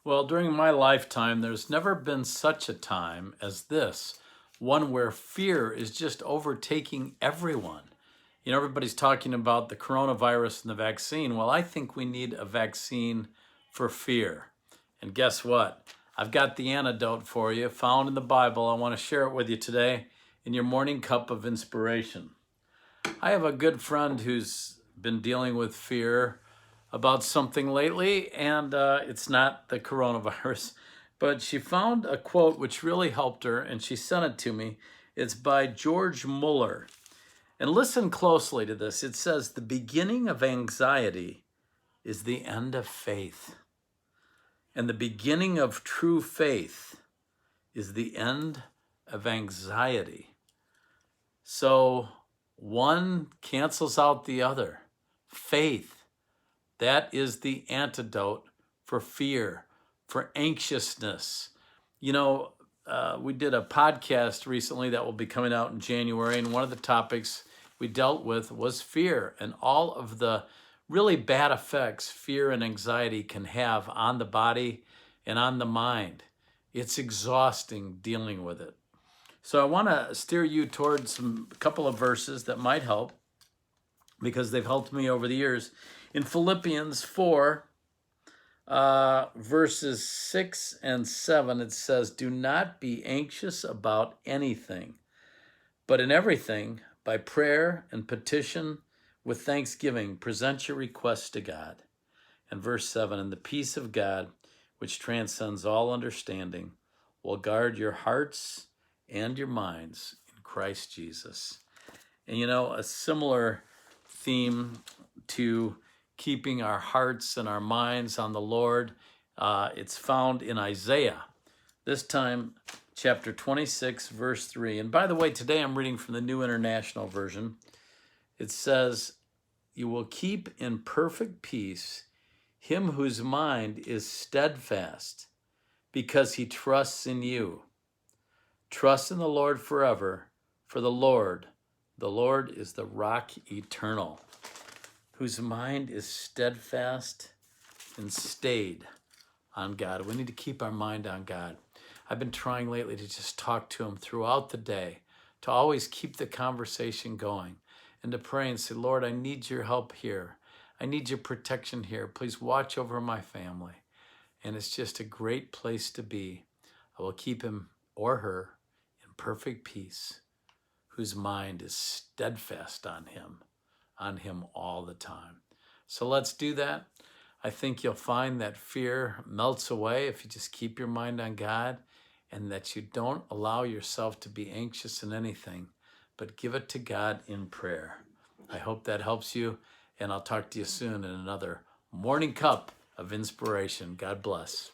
Well, during my lifetime, there's never been such a time as this, one where fear is just overtaking everyone. You know, everybody's talking about the coronavirus and the vaccine. Well, I think we need a vaccine for fear. And guess what? I've got the antidote for you, found in the Bible. I want to share it with you today in your morning cup of inspiration. I have a good friend who's been dealing with fear about something lately, and it's not the coronavirus, but she found a quote which really helped her, and she sent it to me. It's by George Muller. And listen closely to this. It says, "The beginning of anxiety is the end of faith, and the beginning of true faith is the end of anxiety." So one cancels out the other. Faith, that is the antidote for fear, for anxiousness. You know, we did a podcast recently that will be coming out in January, and one of the topics we dealt with was fear and all of the really bad effects fear and anxiety can have on the body and on the mind. It's exhausting dealing with it. So I want to steer you towards a couple of verses that might help, because they've helped me over the years. In Philippians 4, verses 6 and 7, it says, "Do not be anxious about anything, but in everything, by prayer and petition, with thanksgiving, present your requests to God." And verse 7, "And the peace of God, which transcends all understanding, will guard your hearts and your minds in Christ Jesus." And you know, a similar theme to keeping our hearts and our minds on the Lord, it's found in Isaiah, this time chapter 26, verse 3. And by the way, today I'm reading from the New International Version. It says, "You will keep in perfect peace him whose mind is steadfast, because he trusts in you. Trust in the Lord forever, for the Lord is the rock eternal, whose mind is steadfast and stayed on God." We need to keep our mind on God. I've been trying lately to just talk to him throughout the day, to always keep the conversation going, and to pray and say, "Lord, I need your help here. I need your protection here. Please watch over my family." And it's just a great place to be. I will keep him or her in perfect peace, whose mind is steadfast on him all the time. So let's do that. I think you'll find that fear melts away if you just keep your mind on God, and that you don't allow yourself to be anxious in anything, but give it to God in prayer. I hope that helps you, and I'll talk to you soon in another Morning Cup of Inspiration. God bless.